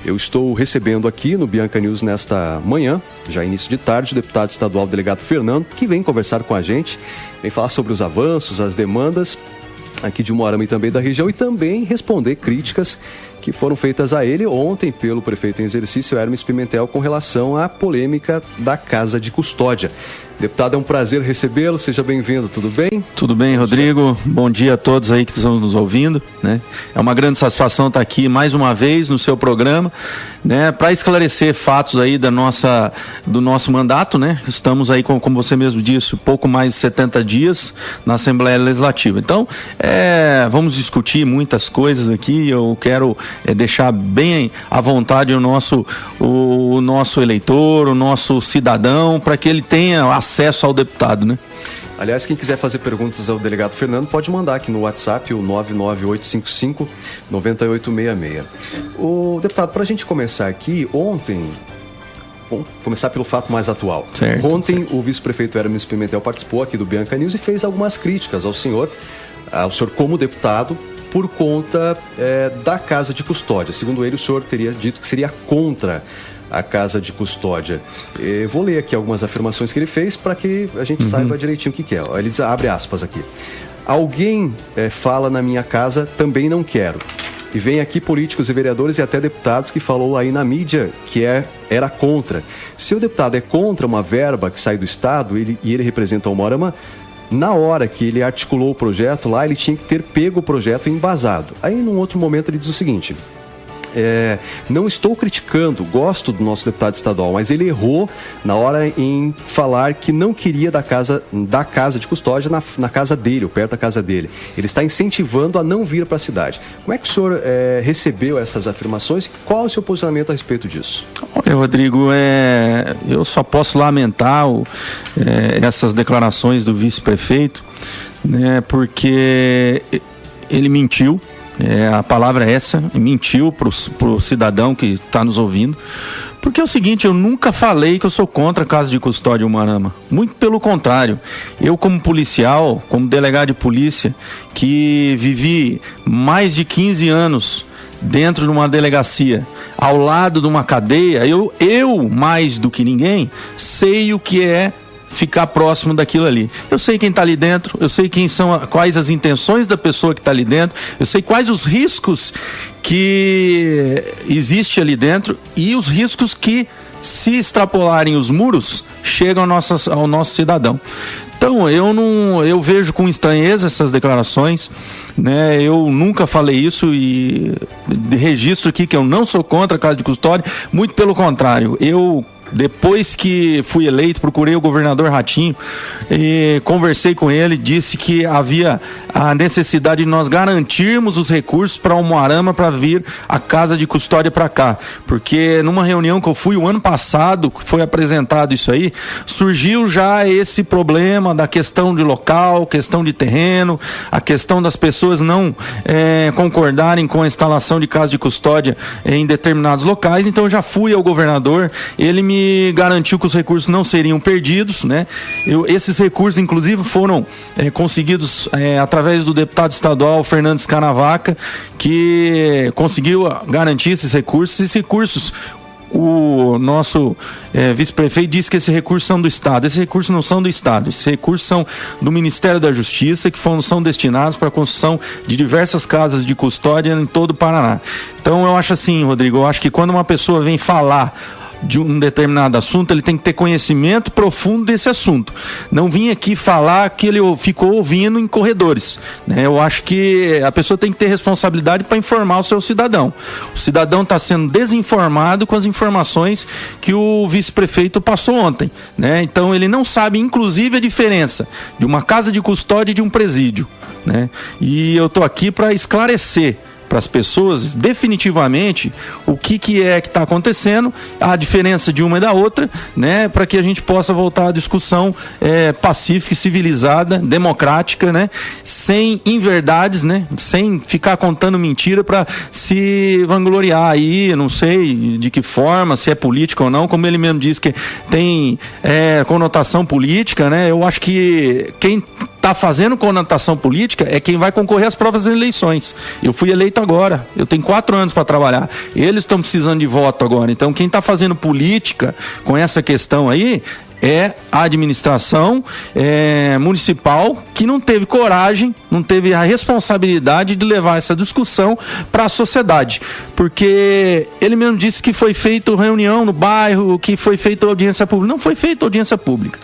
Eu estou recebendo aqui no Bianca News nesta manhã, já início de tarde, o deputado estadual delegado Fernando, que vem conversar com a gente, vem falar sobre os avanços, as demandas aqui de Umuarama e também da região, e também responder críticas que foram feitas a ele ontem pelo prefeito em exercício, Hermes Pimentel, com relação à polêmica da casa de custódia. Deputado, é um prazer recebê-lo, seja bem-vindo, tudo bem? Tudo bem, Rodrigo, bom dia a todos aí que estão nos ouvindo, né? É uma grande satisfação estar aqui mais uma vez no seu programa, né? Para esclarecer fatos aí do nosso mandato, né? Estamos aí, como você mesmo disse, pouco mais de 70 dias na Assembleia Legislativa. Então, vamos discutir muitas coisas aqui, eu quero deixar bem à vontade o nosso eleitor, o nosso cidadão, para que ele tenha acesso ao deputado, né? Aliás, quem quiser fazer perguntas ao delegado Fernando, pode mandar aqui no WhatsApp, o 99855-9866. O deputado, para a gente começar aqui, ontem, vamos começar pelo fato mais atual. Ontem, o vice-prefeito Hermes Pimentel participou aqui do Bianca News e fez algumas críticas ao senhor como deputado, por conta da casa de custódia. Segundo ele, o senhor teria dito que seria contra a casa de custódia. Vou ler aqui algumas afirmações que ele fez para que a gente saiba direitinho o que é. Ele diz, abre aspas aqui. Alguém fala na minha casa, também não quero. E vem aqui políticos e vereadores e até deputados que falou aí na mídia que era contra. Se o deputado é contra uma verba que sai do Estado e ele representa o Umuarama, na hora que ele articulou o projeto lá, ele tinha que ter pego o projeto embasado. Aí, num outro momento, ele diz o seguinte... não estou criticando, gosto do nosso deputado estadual, mas ele errou na hora em falar que não queria da casa de custódia na casa dele, ou perto da casa dele. Ele está incentivando a não vir para a cidade. Como é que o senhor recebeu essas afirmações? Qual é o seu posicionamento a respeito disso? Olha, Rodrigo, eu só posso lamentar essas declarações do vice-prefeito, né, porque ele mentiu. A palavra é essa, mentiu pro cidadão que está nos ouvindo, porque é o seguinte, eu nunca falei que eu sou contra a casa de custódia Umuarama, muito pelo contrário. Eu, como policial, como delegado de polícia, que vivi mais de 15 anos dentro de uma delegacia, ao lado de uma cadeia, eu mais do que ninguém, sei o que é ficar próximo daquilo ali. Eu sei quem está ali dentro, eu sei quais as intenções da pessoa que está ali dentro, eu sei quais os riscos que existem ali dentro e os riscos que, se extrapolarem os muros, chegam ao nosso cidadão. Então, eu vejo com estranheza essas declarações, né? Eu nunca falei isso e registro aqui que eu não sou contra a casa de custódia, muito pelo contrário. Depois que fui eleito, procurei o governador Ratinho e conversei com ele, disse que havia a necessidade de nós garantirmos os recursos para o Umuarama para vir a casa de custódia para cá, porque numa reunião que eu fui o ano passado, que foi apresentado isso aí, surgiu já esse problema da questão de local, questão de terreno, a questão das pessoas não concordarem com a instalação de casa de custódia em determinados locais. Então eu já fui ao governador, ele me garantiu que os recursos não seriam perdidos, né? Esses recursos, inclusive, foram conseguidos através do deputado estadual Fernando Scanavaca, que conseguiu garantir esses recursos. Esses recursos, o nosso vice-prefeito disse que esses recursos são do Estado. Esses recursos não são do Estado, esses recursos são do Ministério da Justiça, que são destinados para a construção de diversas casas de custódia em todo o Paraná. Então eu acho assim, Rodrigo, eu acho que quando uma pessoa vem falar de um determinado assunto, ele tem que ter conhecimento profundo desse assunto. Não vim aqui falar que ele ficou ouvindo em corredores, né? Eu acho que a pessoa tem que ter responsabilidade para informar o seu cidadão. O cidadão está sendo desinformado com as informações que o vice-prefeito passou ontem, né? Então ele não sabe, inclusive, a diferença de uma casa de custódia e de um presídio, né? E eu estou aqui para esclarecer para as pessoas definitivamente o que é que está acontecendo, a diferença de uma e da outra, né, para que a gente possa voltar à discussão pacífica, civilizada, democrática, né, sem inverdades, né, sem ficar contando mentira para se vangloriar aí, não sei de que forma, se é política ou não, como ele mesmo diz que tem conotação política, né. Eu acho que quem está fazendo conotação política é quem vai concorrer às próprias eleições. Eu fui eleito agora, eu tenho 4 anos para trabalhar, eles estão precisando de voto agora, então quem está fazendo política com essa questão aí é a administração municipal, que não teve coragem, não teve a responsabilidade de levar essa discussão para a sociedade, porque ele mesmo disse que foi feita reunião no bairro, que foi feita audiência pública. Não foi feita audiência pública.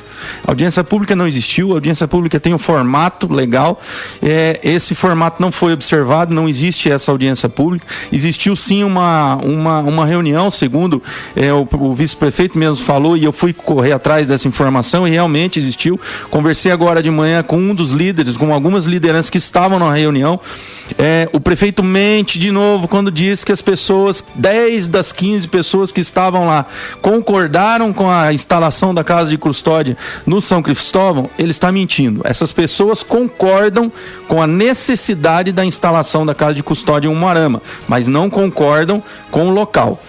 A audiência pública não existiu, a audiência pública tem um formato legal, esse formato não foi observado, não existe essa audiência pública. Existiu sim uma reunião, segundo o vice-prefeito mesmo falou, e eu fui correr atrás dessa informação e realmente existiu. Conversei agora de manhã com um dos líderes, com algumas lideranças que estavam na reunião. O prefeito mente de novo quando diz que as pessoas, 10 das 15 pessoas que estavam lá, concordaram com a instalação da casa de custódia no São Cristóvão. Ele está mentindo. Essas pessoas concordam com a necessidade da instalação da casa de custódia em Umuarama, mas não concordam com o local.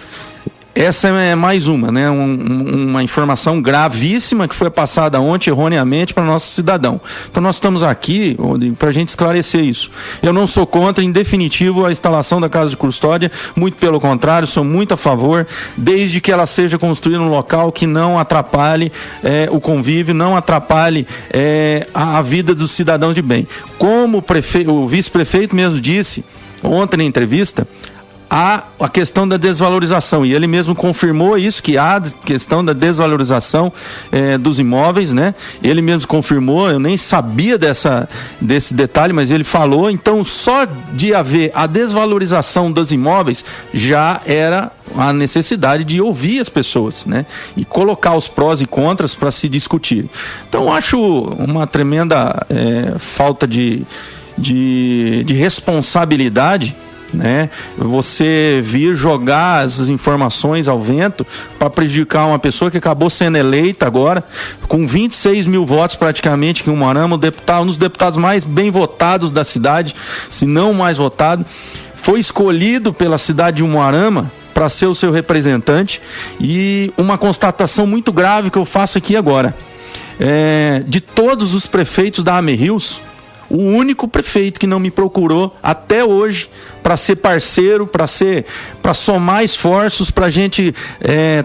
Essa é mais uma, né? Uma informação gravíssima que foi passada ontem erroneamente para nosso cidadão. Então nós estamos aqui para a gente esclarecer isso. Eu não sou contra, em definitivo, a instalação da casa de custódia, muito pelo contrário, sou muito a favor, desde que ela seja construída num local que não atrapalhe o convívio, não atrapalhe a vida dos cidadãos de bem. Como o vice-prefeito mesmo disse ontem na entrevista, há a questão da desvalorização, e ele mesmo confirmou isso, que há questão da desvalorização dos imóveis, né? Ele mesmo confirmou, eu nem sabia desse detalhe, mas ele falou. Então, só de haver a desvalorização dos imóveis, já era a necessidade de ouvir as pessoas, né? E colocar os prós e contras para se discutir. Então, acho uma tremenda falta de responsabilidade, né? Você vir jogar essas informações ao vento para prejudicar uma pessoa que acabou sendo eleita agora, com 26 mil votos praticamente, que Umuarama, um dos deputados mais bem votados da cidade, se não o mais votado, foi escolhido pela cidade de Umuarama para ser o seu representante. E uma constatação muito grave que eu faço aqui agora, de todos os prefeitos da AMERRIOS, o único prefeito que não me procurou até hoje para ser parceiro, para somar esforços, para a gente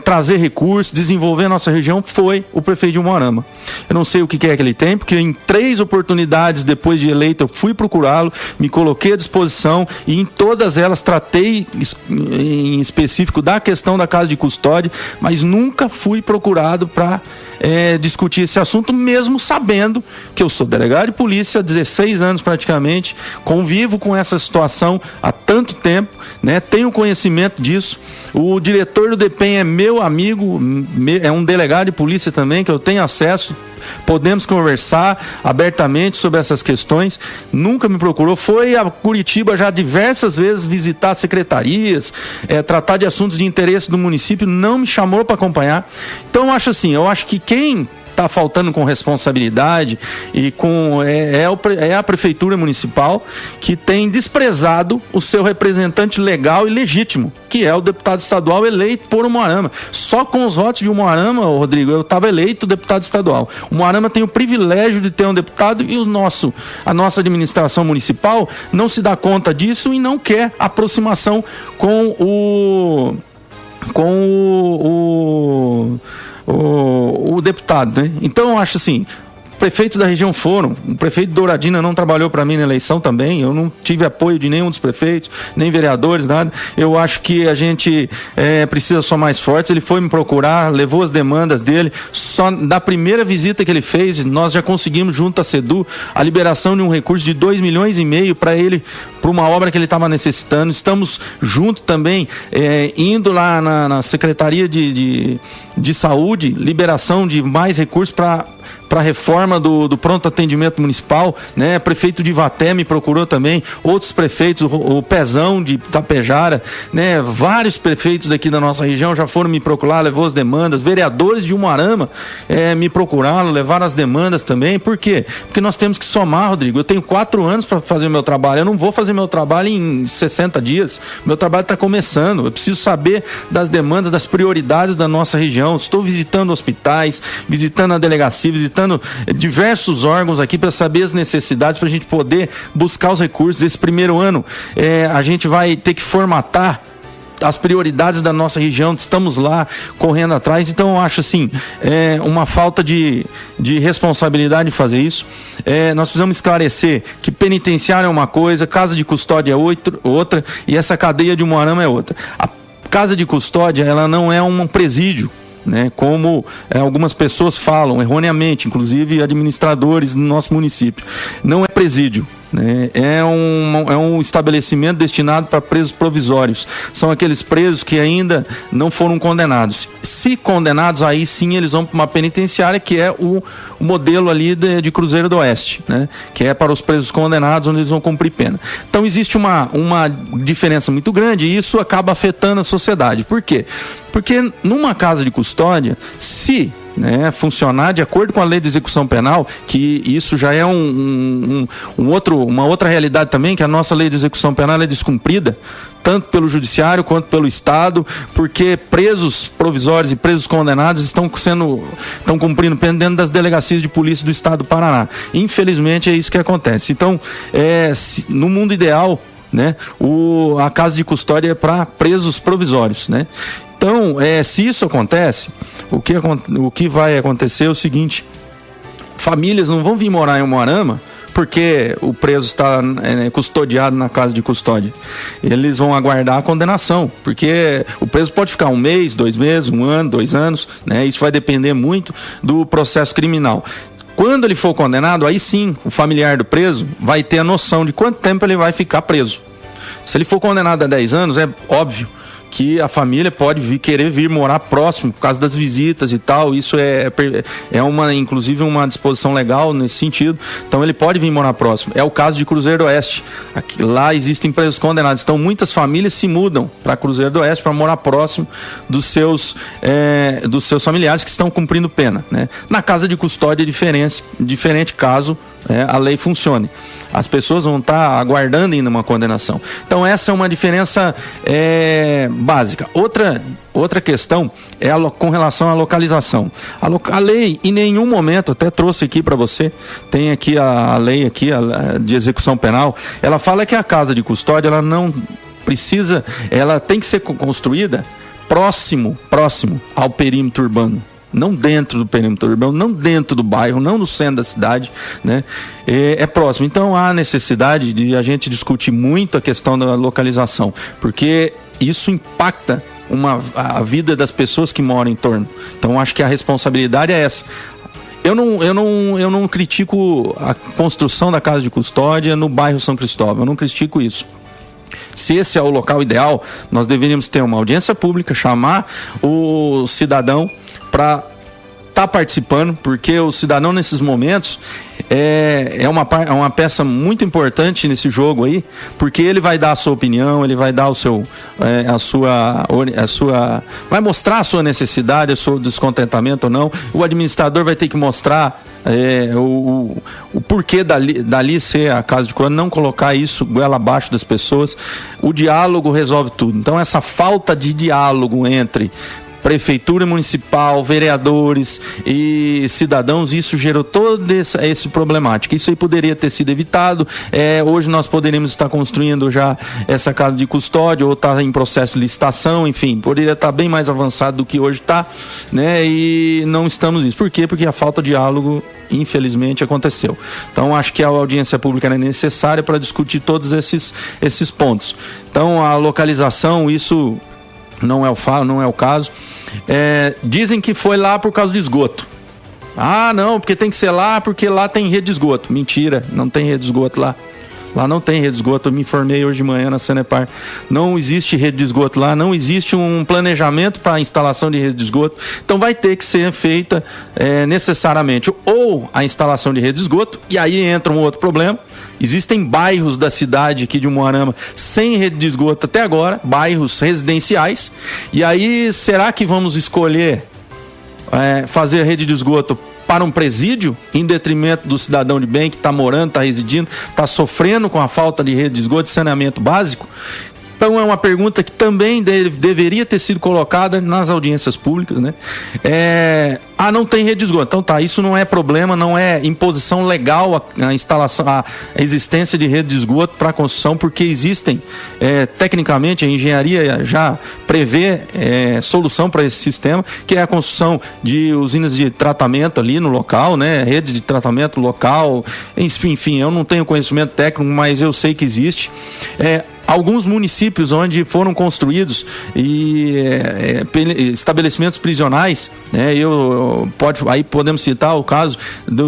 trazer recursos, desenvolver a nossa região, foi o prefeito de Umuarama. Eu não sei o que é que ele tem, porque em 3 oportunidades depois de eleito eu fui procurá-lo, me coloquei à disposição, e em todas elas tratei em específico da questão da casa de custódia, mas nunca fui procurado para discutir esse assunto, mesmo sabendo que eu sou delegado de polícia há 16 anos praticamente, convivo com essa situação há tanto tempo, né? Tenho conhecimento disso. O diretor do DEPEN é meu amigo, é um delegado de polícia também, que eu tenho acesso. Podemos conversar abertamente sobre essas questões. Nunca me procurou. Foi a Curitiba já diversas vezes visitar secretarias, tratar de assuntos de interesse do município, não me chamou para acompanhar. Então eu acho que quem está faltando com responsabilidade e é a prefeitura municipal, que tem desprezado o seu representante legal e legítimo, que é o deputado estadual eleito por Umuarama. Só com os votos de Umuarama, Rodrigo, eu estava eleito deputado estadual. Umuarama tem o privilégio de ter um deputado, e a nossa administração municipal não se dá conta disso e não quer aproximação com o deputado, né? Então eu acho assim, prefeitos da região foram, o prefeito de Douradina não trabalhou para mim na eleição também, eu não tive apoio de nenhum dos prefeitos, nem vereadores, nada. Eu acho que a gente precisa somar mais fortes. Ele foi me procurar, levou as demandas dele, só da primeira visita que ele fez, nós já conseguimos junto à SEDU a liberação de um recurso de 2,5 milhões para ele, para uma obra que ele estava necessitando. Estamos junto também, indo lá na Secretaria de Saúde, liberação de mais recursos para a reforma do pronto atendimento municipal, né? Prefeito de Ivaté me procurou também, outros prefeitos, o Pezão de Itapejara, né? Vários prefeitos daqui da nossa região já foram me procurar, levou as demandas. Vereadores de Umuarama me procuraram, levaram as demandas também. Por quê? Porque nós temos que somar, Rodrigo. Eu tenho 4 anos para fazer o meu trabalho, eu não vou fazer meu trabalho em 60 dias, meu trabalho está começando, eu preciso saber das demandas, das prioridades da nossa região. Estou visitando hospitais, visitando a delegacia, visitando diversos órgãos aqui para saber as necessidades, para a gente poder buscar os recursos. Esse primeiro ano a gente vai ter que formatar as prioridades da nossa região, estamos lá correndo atrás. Então eu acho assim, uma falta de responsabilidade fazer isso. Nós precisamos esclarecer que penitenciário é uma coisa, casa de custódia é outra, e essa cadeia de Umuarama é outra. A casa de custódia, ela não é um presídio, né, como algumas pessoas falam erroneamente, inclusive administradores do nosso município. Não é presídio, né? É um estabelecimento destinado para presos provisórios. São aqueles presos que ainda não foram condenados. Se condenados, aí sim eles vão para uma penitenciária, que é o modelo ali de Cruzeiro do Oeste, né? Que é para os presos condenados, onde eles vão cumprir pena. Então existe uma diferença muito grande, e isso acaba afetando a sociedade. Por quê? Porque numa casa de custódia, se funcionar de acordo com a lei de execução penal, que isso já é uma outra realidade também, que a nossa lei de execução penal é descumprida, tanto pelo judiciário quanto pelo Estado, porque presos provisórios e presos condenados estão cumprindo pena dentro das delegacias de polícia do Estado do Paraná. Infelizmente é isso que acontece. Então, no mundo ideal, né, a casa de custódia é para presos provisórios, né? Então, se isso acontece, o que vai acontecer é o seguinte: famílias não vão vir morar em Umuarama porque o preso está custodiado na casa de custódia. Eles vão aguardar a condenação, porque o preso pode ficar 1 mês, 2 meses, 1 ano, 2 anos, né? Isso vai depender muito do processo criminal. Quando ele for condenado, aí sim, o familiar do preso vai ter a noção de quanto tempo ele vai ficar preso. Se ele for condenado a 10 anos, é óbvio que a família pode querer vir morar próximo por causa das visitas e tal. Isso inclusive uma disposição legal nesse sentido. Então ele pode vir morar próximo. É o caso de Cruzeiro do Oeste. Lá existem presos condenados. Então muitas famílias se mudam para Cruzeiro do Oeste para morar próximo dos seus familiares que estão cumprindo pena, né? Na casa de custódia é diferente caso a lei funcione. As pessoas vão estar aguardando ainda uma condenação. Então essa é uma diferença básica. Outra questão é com relação à localização. A lei, em nenhum momento, até trouxe aqui para você, tem aqui a lei aqui, de execução penal, ela fala que a casa de custódia, ela não precisa, ela tem que ser construída próximo ao perímetro urbano. Não dentro do perímetro urbano, não dentro do bairro, não no centro da cidade, né? É próximo. Então há necessidade de a gente discutir muito a questão da localização, porque isso impacta a vida das pessoas que moram em torno. Então acho que a responsabilidade é essa. Eu não critico a construção da casa de custódia no bairro São Cristóvão, eu não critico isso. Se esse é o local ideal, nós deveríamos ter uma audiência pública, chamar o cidadão para estar participando, porque o cidadão nesses momentos é uma peça muito importante nesse jogo aí, porque ele vai dar a sua opinião, ele vai dar vai mostrar a sua necessidade, o seu descontentamento ou não. O administrador vai ter que mostrar o porquê dali ser a casa de custódia, não colocar isso goela abaixo das pessoas. O diálogo resolve tudo. Então essa falta de diálogo entre prefeitura municipal, vereadores e cidadãos, isso gerou toda essa problemática. Isso aí poderia ter sido evitado. Hoje nós poderíamos estar construindo já essa casa de custódia, ou estar em processo de licitação, enfim, poderia estar bem mais avançado do que hoje está, né? E não estamos nisso. Por quê? Porque a falta de diálogo, infelizmente, aconteceu. Então acho que a audiência pública é necessária para discutir todos esses pontos. Então a localização, isso não é o caso. Dizem que foi lá por causa de esgoto. Ah, não, porque tem que ser lá, porque lá tem rede de esgoto. Mentira, não tem rede de esgoto lá. Lá não tem rede de esgoto. Eu me informei hoje de manhã na Sanepar. Não existe rede de esgoto lá, não existe um planejamento para a instalação de rede de esgoto. Então vai ter que ser feita necessariamente ou a instalação de rede de esgoto, e aí entra um outro problema. Existem bairros da cidade aqui de Umuarama sem rede de esgoto até agora, bairros residenciais. E aí, será que vamos escolher fazer a rede de esgoto para um presídio, em detrimento do cidadão de bem que está morando, está residindo, está sofrendo com a falta de rede de esgoto e saneamento básico? Então é uma pergunta que também deveria ter sido colocada nas audiências públicas, né? Não tem rede de esgoto. Então tá, isso não é problema, não é imposição legal a instalação, a existência de rede de esgoto para a construção, porque existem, tecnicamente, a engenharia já prevê solução para esse sistema, que é a construção de usinas de tratamento ali no local, né? Rede de tratamento local, enfim, eu não tenho conhecimento técnico, mas eu sei que existe. Alguns municípios onde foram construídos estabelecimentos prisionais, né? Aí podemos citar o caso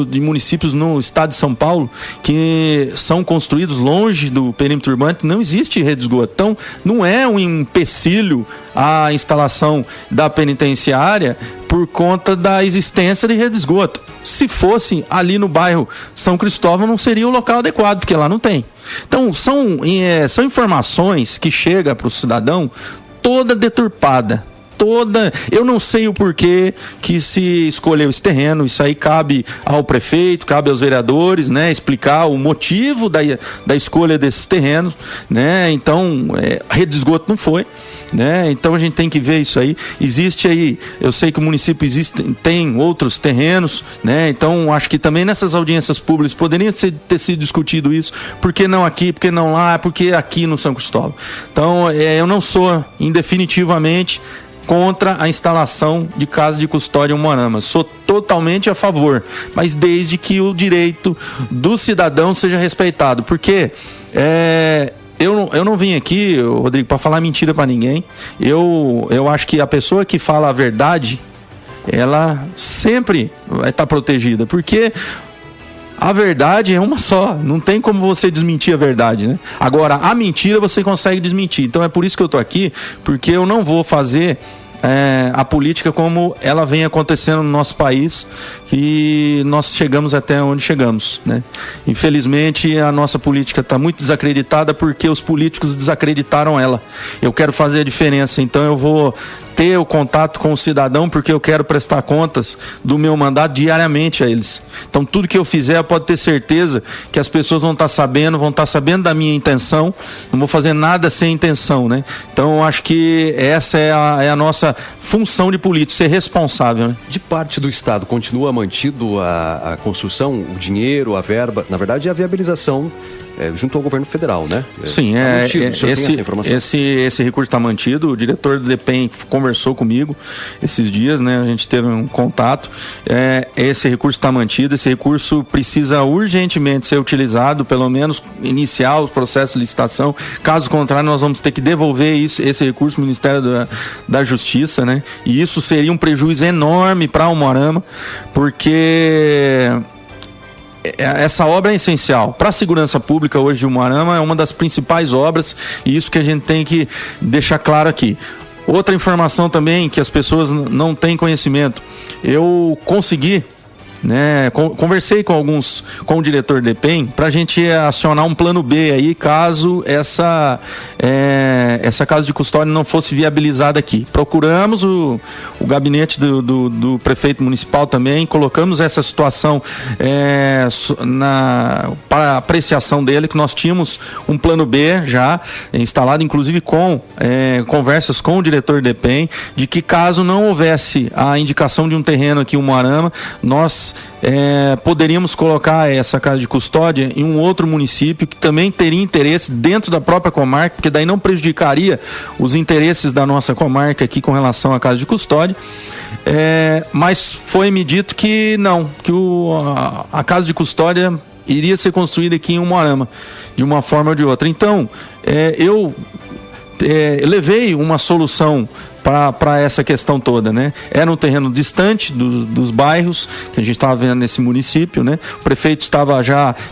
de municípios no estado de São Paulo que são construídos longe do perímetro urbano, não existe rede de esgoto. Então, não é um empecilho a instalação da penitenciária por conta da existência de rede de esgoto. Se fosse ali no bairro São Cristóvão, não seria o local adequado, porque lá não tem. Então, são informações que chegam para o cidadão toda deturpada. Eu não sei o porquê que se escolheu esse terreno. Isso aí cabe ao prefeito, cabe aos vereadores, né, explicar o motivo da escolha desses terrenos, né? Então, rede de esgoto não foi, né? Então a gente tem que ver isso aí. Existe aí, eu sei que o município tem outros terrenos, né? Então acho que também nessas audiências públicas poderia ter sido discutido isso. Por que não aqui, por que não lá, por que aqui no São Cristóvão? Então eu não sou indefinitivamente contra a instalação de casa de custódia em Umuarama. Sou totalmente a favor, mas desde que o direito do cidadão seja respeitado, porque eu não vim aqui, Rodrigo, para falar mentira para ninguém. Eu acho que a pessoa que fala a verdade, ela sempre vai estar protegida, porque a verdade é uma só, não tem como você desmentir a verdade, né? Agora, a mentira você consegue desmentir. Então é por isso que eu tô aqui, porque eu não vou fazer a política como ela vem acontecendo no nosso país, e nós chegamos até onde chegamos, né? Infelizmente a nossa política está muito desacreditada porque os políticos desacreditaram ela. Eu quero fazer a diferença, então eu vou ter o contato com o cidadão, porque eu quero prestar contas do meu mandato diariamente a eles. Então tudo que eu fizer, pode ter certeza que as pessoas vão estar sabendo da minha intenção. Não vou fazer nada sem intenção, né? Então eu acho que essa é a nossa função de político, ser responsável, né? De parte do Estado, continua mantido a construção, o dinheiro, a verba, na verdade a viabilização junto ao governo federal, né? Sim, esse recurso está mantido. O diretor do DEPEN conversou comigo esses dias, né? A gente teve um contato. Esse recurso está mantido. Esse recurso precisa urgentemente ser utilizado, pelo menos iniciar o processo de licitação. Caso contrário, nós vamos ter que devolver esse recurso ao Ministério da Justiça, né? E isso seria um prejuízo enorme para o Umuarama, porque essa obra é essencial para a segurança pública hoje de Umuarama, é uma das principais obras, e isso que a gente tem que deixar claro aqui. Outra informação também que as pessoas não têm conhecimento, eu consegui, né, conversei com o diretor do DEPEN para a gente acionar um plano B aí, caso essa casa de custódia não fosse viabilizada aqui. Procuramos o gabinete do prefeito municipal também, colocamos essa situação para apreciação dele, que nós tínhamos um plano B já instalado, inclusive com conversas com o diretor do DEPEN, de que caso não houvesse a indicação de um terreno aqui em Umuarama, nós poderíamos colocar essa casa de custódia em um outro município que também teria interesse dentro da própria comarca, porque daí não prejudicaria os interesses da nossa comarca aqui com relação à casa de custódia. Mas foi-me dito que não, que a casa de custódia iria ser construída aqui em Umuarama, de uma forma ou de outra. Então, eu levei uma solução para essa questão toda, né? Era um terreno distante dos bairros que a gente estava vendo nesse município, né? O prefeito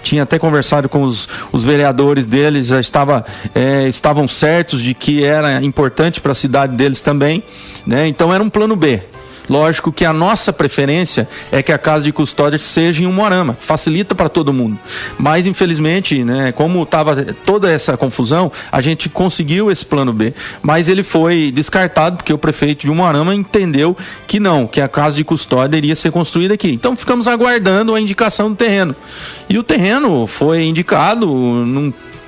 tinha até conversado com os vereadores deles, já estavam certos de que era importante para a cidade deles também, né? Então era um plano B. Lógico que a nossa preferência é que a casa de custódia seja em Umuarama, facilita para todo mundo. Mas, infelizmente, né, como estava toda essa confusão, a gente conseguiu esse plano B. Mas ele foi descartado porque o prefeito de Umuarama entendeu que não, que a casa de custódia iria ser construída aqui. Então, ficamos aguardando a indicação do terreno. E o terreno foi indicado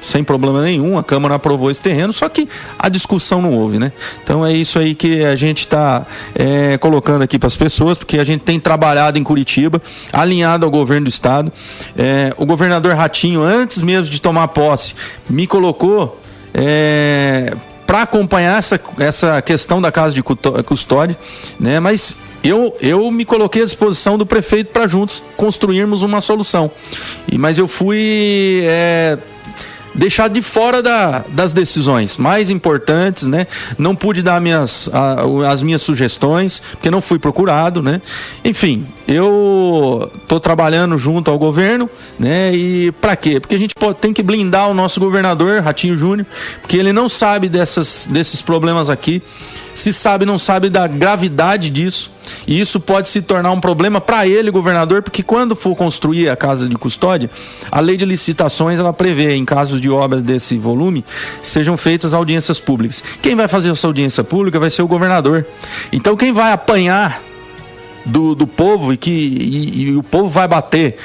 sem problema nenhum, a Câmara aprovou esse terreno, só que a discussão não houve, né? Então é isso aí que a gente está colocando aqui para as pessoas, porque a gente tem trabalhado em Curitiba, alinhado ao governo do estado. O governador Ratinho, antes mesmo de tomar posse, me colocou para acompanhar essa questão da casa de custódia, né? Mas eu me coloquei à disposição do prefeito para juntos construirmos uma solução. Mas eu fui deixado de fora das decisões mais importantes, né? Não pude dar as minhas sugestões, porque não fui procurado, né? Enfim, eu estou trabalhando junto ao governo, né? E para quê? Porque a gente tem que blindar o nosso governador, Ratinho Júnior, porque ele não sabe desses problemas aqui. Se sabe, não sabe da gravidade disso, e isso pode se tornar um problema para ele, governador, porque quando for construir a casa de custódia, a lei de licitações, ela prevê, em casos de obras desse volume, sejam feitas audiências públicas. Quem vai fazer essa audiência pública vai ser o governador. Então quem vai apanhar do povo e o povo vai bater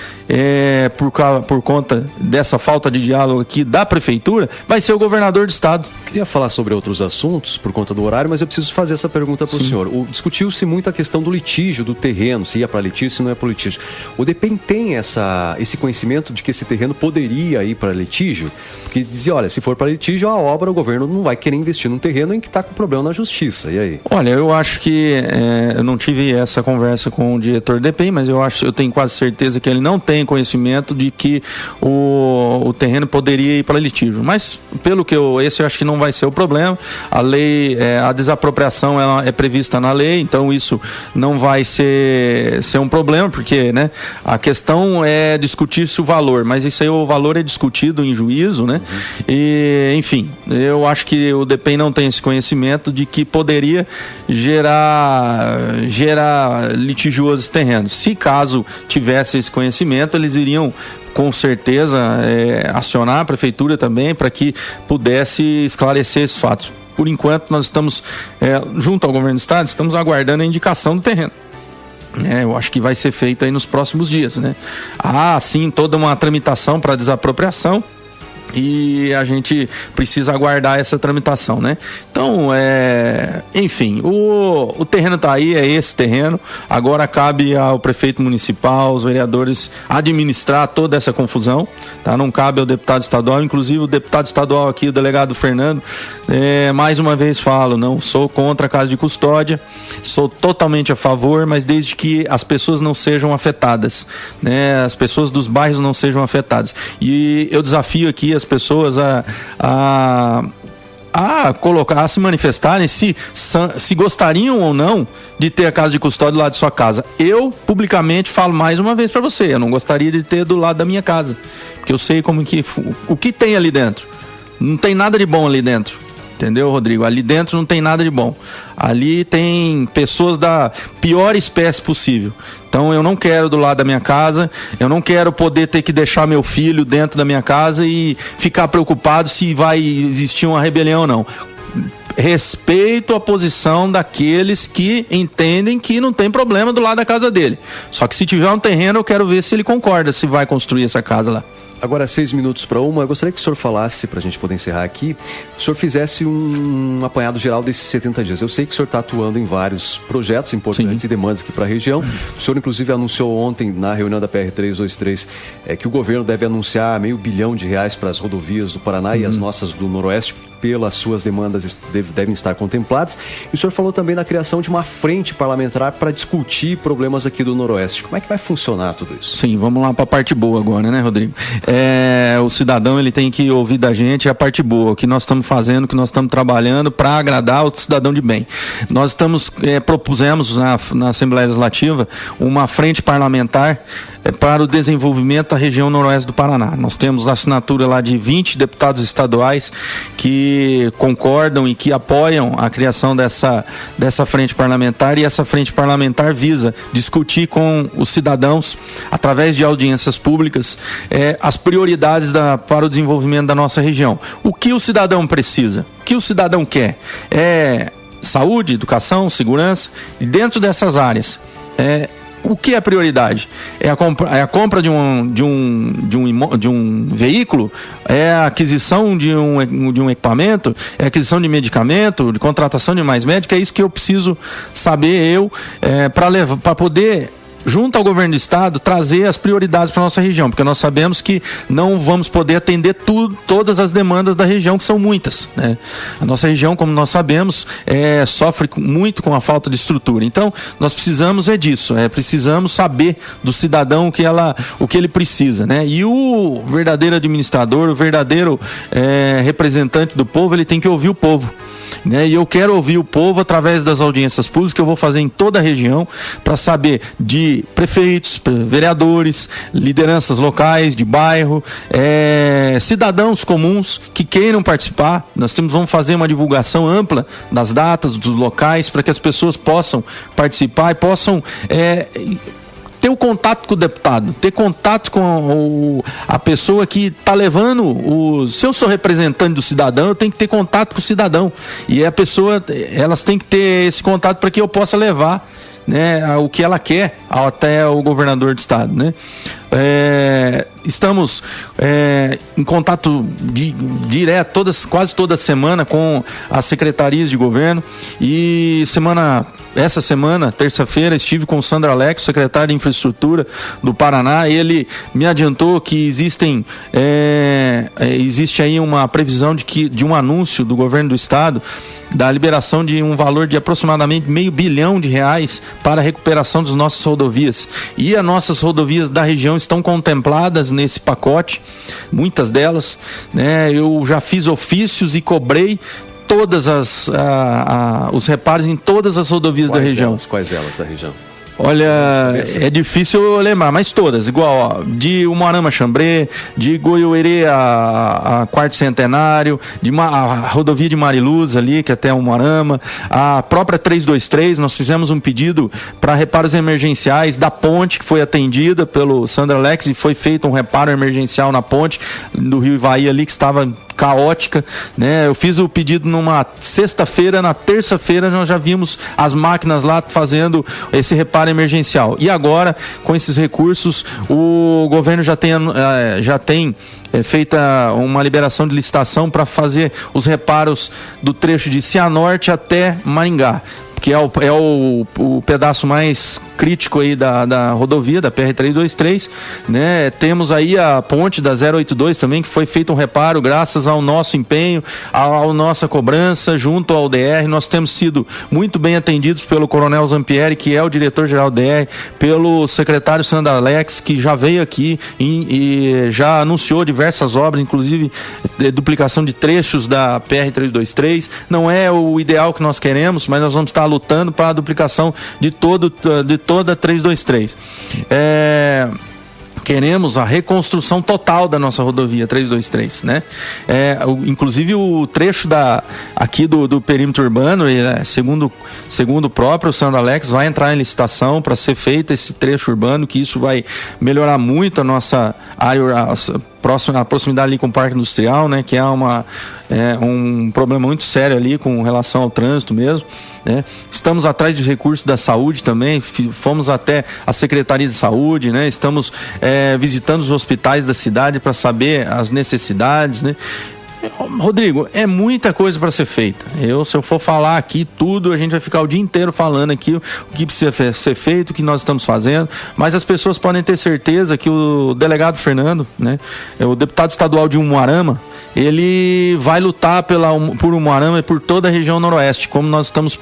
por conta dessa falta de diálogo aqui da prefeitura, vai ser o governador do estado. Queria falar sobre outros assuntos por conta do horário, mas eu preciso fazer essa pergunta para o senhor. Discutiu-se muito a questão do litígio, do terreno, se ia para litígio, se não ia para litígio. O DEPEN tem esse conhecimento de que esse terreno poderia ir para litígio? Porque dizia, olha, se for para litígio, a obra, o governo não vai querer investir num terreno em que está com problema na justiça. E aí? Olha, eu acho que eu não tive essa conversa com o diretor do DEPEN, mas eu tenho quase certeza que ele não tem conhecimento de que o terreno poderia ir para litígio. Mas, pelo que eu acho que não vai ser o problema. A lei, a desapropriação ela é prevista na lei, então isso não vai ser um problema, porque, né, a questão é discutir-se o valor, mas isso aí, o valor é discutido em juízo, né? E, enfim, eu acho que o DEPEN não tem esse conhecimento de que poderia gerar litigiosos terrenos. Se caso tivesse esse conhecimento, eles iriam com certeza acionar a prefeitura também para que pudesse esclarecer esses fatos. Por enquanto nós estamos junto ao governo do estado, estamos aguardando a indicação do terreno. Eu acho que vai ser feito aí nos próximos dias, né? Há sim toda uma tramitação para desapropriação e a gente precisa aguardar essa tramitação, né? Então, enfim, o terreno está aí, é esse terreno. Agora cabe ao prefeito municipal, aos vereadores administrar toda essa confusão, tá? Não cabe ao deputado estadual. Inclusive o deputado estadual aqui, o delegado Fernando, mais uma vez falo, não sou contra a casa de custódia, sou totalmente a favor, mas desde que as pessoas não sejam afetadas, né? As pessoas dos bairros não sejam afetadas. E eu desafio aqui as pessoas a se manifestarem se gostariam ou não de ter a casa de custódia do lado de sua casa. Eu publicamente falo mais uma vez para você, eu não gostaria de ter do lado da minha casa, porque eu sei o que tem ali dentro. Não tem nada de bom ali dentro. Entendeu, Rodrigo? Ali dentro não tem nada de bom. Ali tem pessoas da pior espécie possível. Então eu não quero do lado da minha casa, eu não quero poder ter que deixar meu filho dentro da minha casa e ficar preocupado se vai existir uma rebelião ou não. Respeito a posição daqueles que entendem que não tem problema do lado da casa dele. Só que se tiver um terreno, eu quero ver se ele concorda, se vai construir essa casa lá. Agora, 6 minutos para 1, eu gostaria que o senhor falasse, para a gente poder encerrar aqui, o senhor fizesse um apanhado geral desses 70 dias. Eu sei que o senhor está atuando em vários projetos importantes e demandas aqui para a região. O senhor, inclusive, anunciou ontem, na reunião da PR-323, que o governo deve anunciar R$500 bilhão para as rodovias do Paraná e as nossas do Noroeste, pelas suas demandas devem estar contempladas. E o senhor falou também da criação de uma frente parlamentar para discutir problemas aqui do Noroeste. Como é que vai funcionar tudo isso? Sim, vamos lá para a parte boa agora, né, Rodrigo? O cidadão ele tem que ouvir da gente a parte boa, o que nós estamos fazendo, o que nós estamos trabalhando para agradar o cidadão de bem. Nós propusemos na Assembleia Legislativa uma frente parlamentar para o desenvolvimento da região noroeste do Paraná. Nós temos a assinatura lá de 20 deputados estaduais que concordam e que apoiam a criação dessa frente parlamentar, e essa frente parlamentar visa discutir com os cidadãos, através de audiências públicas, as prioridades para o desenvolvimento da nossa região. O que o cidadão precisa? O que o cidadão quer? Saúde, educação, segurança, e dentro dessas áreas, O que é prioridade? É a compra de um veículo? É a aquisição de um equipamento? É a aquisição de medicamento? De contratação de mais médico? É isso que eu preciso saber para poder, junto ao governo do estado, trazer as prioridades para a nossa região, porque nós sabemos que não vamos poder atender todas as demandas da região, que são muitas, né? A nossa região, como nós sabemos, sofre muito com a falta de estrutura. Então, nós precisamos disso, precisamos saber do cidadão o que ele precisa, né? E o verdadeiro administrador, o verdadeiro representante do povo, ele tem que ouvir o povo, né? E eu quero ouvir o povo através das audiências públicas que eu vou fazer em toda a região, para saber de prefeitos, vereadores, lideranças locais, de bairro, cidadãos comuns que queiram participar. Nós vamos fazer uma divulgação ampla das datas, dos locais, para que as pessoas possam participar e possam ter o contato com o deputado, ter contato com a pessoa que está levando se eu sou representante do cidadão, eu tenho que ter contato com o cidadão, e a pessoa, elas têm que ter esse contato para que eu possa levar, né, o que ela quer até o governador do estado, né? Estamos em contato direto quase toda semana com as secretarias de governo, e essa semana, terça-feira, estive com o Sandro Alex, secretário de Infraestrutura do Paraná. Ele me adiantou que existe aí uma previsão de um anúncio do governo do estado da liberação de um valor de aproximadamente R$500 bilhão para a recuperação das nossas rodovias. E as nossas rodovias da região estão contempladas nesse pacote, muitas delas, né? Eu já fiz ofícios e cobrei todas os reparos em todas as rodovias da região. Quais elas da região? Olha, é difícil lembrar, mas todas, igual, de Umuarama a Xambrê, de Goiuerê a Quarto Centenário, a rodovia de Mariluz ali, que até Umuarama, a própria 323, nós fizemos um pedido para reparos emergenciais da ponte, que foi atendida pelo Sandro Alex, e foi feito um reparo emergencial na ponte do Rio Ivaí ali, que estava caótica, né? Eu fiz o pedido numa sexta-feira, na terça-feira nós já vimos as máquinas lá fazendo esse reparo emergencial. E agora, com esses recursos, o governo já tem feita uma liberação de licitação para fazer os reparos do trecho de Cianorte até Maringá, que é o pedaço mais crítico aí da rodovia, da PR-323, né? Temos aí a ponte da 082 também, que foi feito um reparo graças ao nosso empenho, à nossa cobrança junto ao DR. Nós temos sido muito bem atendidos pelo Coronel Zampieri, que é o diretor-geral do DR, pelo secretário Sandro Alex, que já veio aqui e já anunciou diversas obras, inclusive duplicação de trechos da PR-323. Não é o ideal que nós queremos, mas nós vamos estar lutando para a duplicação de toda a 323. Queremos a reconstrução total da nossa rodovia 323, né? Inclusive o trecho aqui do perímetro urbano, segundo o próprio Sandro Alex, vai entrar em licitação para ser feito esse trecho urbano, que isso vai melhorar muito a nossa área, a proximidade ali com o Parque Industrial, né? Que é um problema muito sério ali com relação ao trânsito mesmo, né? Estamos atrás de recursos da saúde também, fomos até a Secretaria de Saúde, né? Estamos visitando os hospitais da cidade para saber as necessidades, né? Rodrigo, é muita coisa para ser feita. Se eu for falar aqui tudo, a gente vai ficar o dia inteiro falando aqui o que precisa ser feito, o que nós estamos fazendo, mas as pessoas podem ter certeza que o delegado Fernando, né, o deputado estadual de Umuarama, ele vai lutar por Umuarama e por toda a região noroeste, como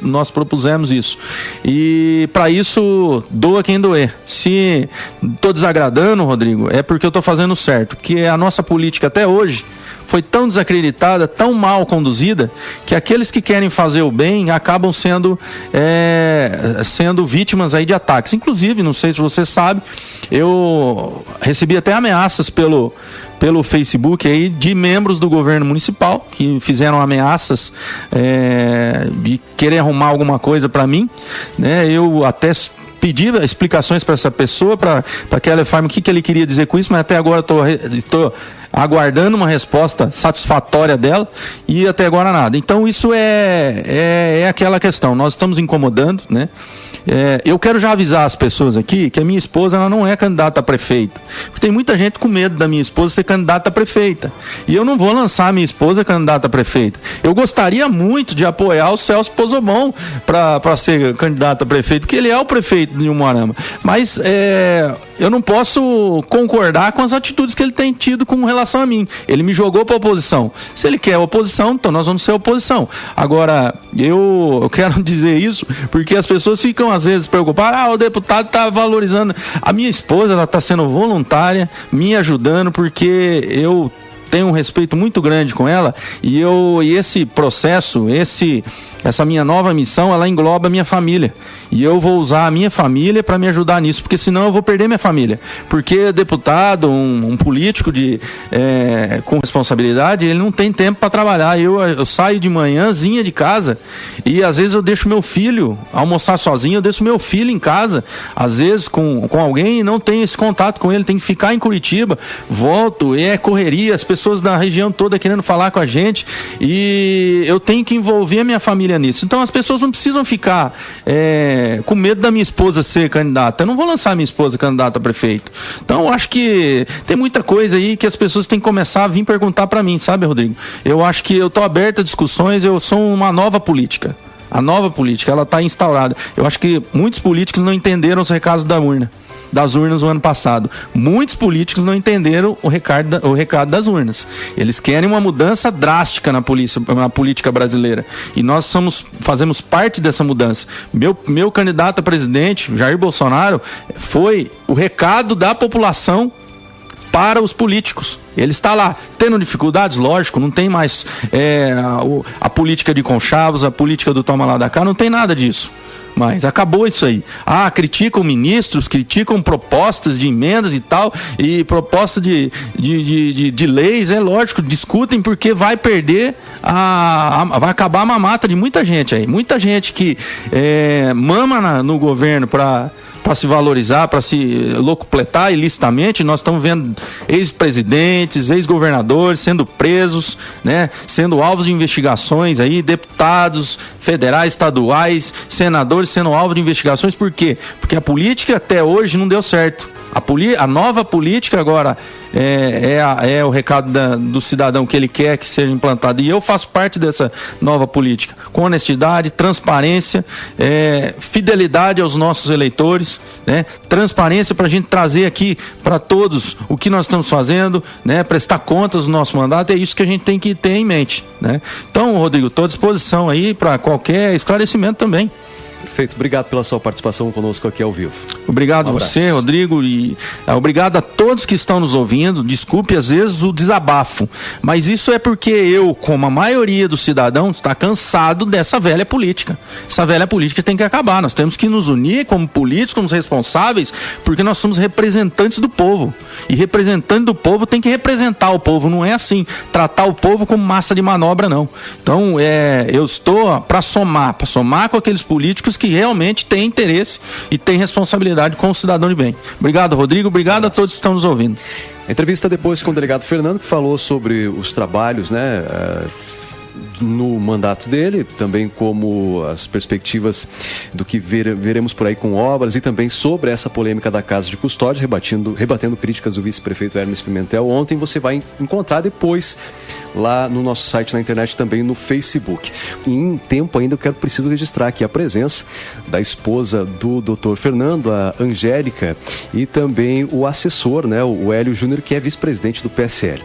nós propusemos isso. E para isso, doa quem doer. Se estou desagradando, Rodrigo, é porque eu estou fazendo certo, porque a nossa política até hoje foi tão desacreditada, tão mal conduzida, que aqueles que querem fazer o bem acabam sendo vítimas aí de ataques. Inclusive, não sei se você sabe, eu recebi até ameaças pelo Facebook aí de membros do governo municipal que fizeram ameaças de querer arrumar alguma coisa para mim, né? Eu até pedi explicações para essa pessoa, para que ela fale o que ele queria dizer com isso, mas até agora estou aguardando uma resposta satisfatória dela e até agora nada. Então isso é aquela questão, nós estamos incomodando, né? Eu quero já avisar as pessoas aqui que a minha esposa ela não é candidata a prefeita. Porque tem muita gente com medo da minha esposa ser candidata a prefeita. E eu não vou lançar a minha esposa candidata a prefeita. Eu gostaria muito de apoiar o Celso Pozzobon para ser candidato a prefeito, porque ele é o prefeito de Umuarama. Mas eu não posso concordar com as atitudes que ele tem tido com relação a mim. Ele me jogou para a oposição. Se ele quer oposição, então nós vamos ser oposição. Agora, eu quero dizer isso porque as pessoas ficam às vezes preocupadas, o deputado está valorizando. A minha esposa, ela está sendo voluntária, me ajudando, porque eu tenho um respeito muito grande com ela e esse processo, essa minha nova missão, ela engloba a minha família. E eu vou usar a minha família para me ajudar nisso, porque senão eu vou perder minha família. Porque deputado, um político com responsabilidade, ele não tem tempo para trabalhar. Eu saio de manhãzinha de casa e às vezes eu deixo meu filho almoçar sozinho, eu deixo meu filho em casa, às vezes com alguém, e não tenho esse contato com ele, tem que ficar em Curitiba, volto, correria, as pessoas da região toda querendo falar com a gente, e eu tenho que envolver a minha família nisso. Então as pessoas não precisam ficar com medo da minha esposa ser candidata. Eu não vou lançar a minha esposa candidata a prefeito. Então eu acho que tem muita coisa aí que as pessoas têm que começar a vir perguntar para mim, sabe, Rodrigo? Eu acho que eu estou aberto a discussões, eu sou uma nova política. A nova política, ela está instaurada. Eu acho que muitos políticos não entenderam os recados das urnas no ano passado. Muitos políticos não entenderam o recado das urnas. Eles querem uma mudança drástica na política brasileira. E nós fazemos parte dessa mudança. Meu candidato a presidente, Jair Bolsonaro, foi o recado da população para os políticos. Ele está lá, tendo dificuldades, lógico, não tem mais a política de conchavos, a política do toma lá da cá, não tem nada disso. Mas acabou isso aí. Criticam ministros, criticam propostas de emendas e tal, e propostas de leis, lógico, discutem porque vai perder, vai acabar a mamata de muita gente aí. Muita gente que mama no governo para se valorizar, para se locupletar ilicitamente. Nós estamos vendo ex-presidentes, ex-governadores sendo presos, né, sendo alvos de investigações aí, deputados federais, estaduais, senadores sendo alvo de investigações. Por quê? Porque a política até hoje não deu certo. A nova política agora é o recado do cidadão que ele quer que seja implantado. E eu faço parte dessa nova política, com honestidade, transparência, fidelidade aos nossos eleitores, né? Transparência para a gente trazer aqui para todos o que nós estamos fazendo, né? Prestar contas do nosso mandato. É isso que a gente tem que ter em mente, né? Então, Rodrigo, estou à disposição aí para qualquer esclarecimento também. Perfeito, obrigado pela sua participação conosco aqui ao vivo. Obrigado a você, Rodrigo, e obrigado a todos que estão nos ouvindo. Desculpe às vezes o desabafo, mas isso é porque eu, como a maioria dos cidadãos, está cansado dessa velha política. Essa velha política tem que acabar. Nós temos que nos unir como políticos, como responsáveis, porque nós somos representantes do povo. E representante do povo tem que representar o povo, não é assim, tratar o povo como massa de manobra, não. Então, eu estou para somar com aqueles políticos que realmente têm interesse e têm responsabilidade com o cidadão de bem. Obrigado, Rodrigo. Obrigado a todos que estão nos ouvindo. A entrevista depois com o delegado Fernando, que falou sobre os trabalhos, né, no mandato dele, também como as perspectivas do que veremos por aí com obras, e também sobre essa polêmica da Casa de Custódia, rebatendo críticas do vice-prefeito Hermes Pimentel. Ontem você vai encontrar depois lá no nosso site, na internet, também no Facebook. Em tempo ainda, preciso registrar aqui a presença da esposa do Dr. Fernando, a Angélica, e também o assessor, né, o Hélio Júnior, que é vice-presidente do PSL.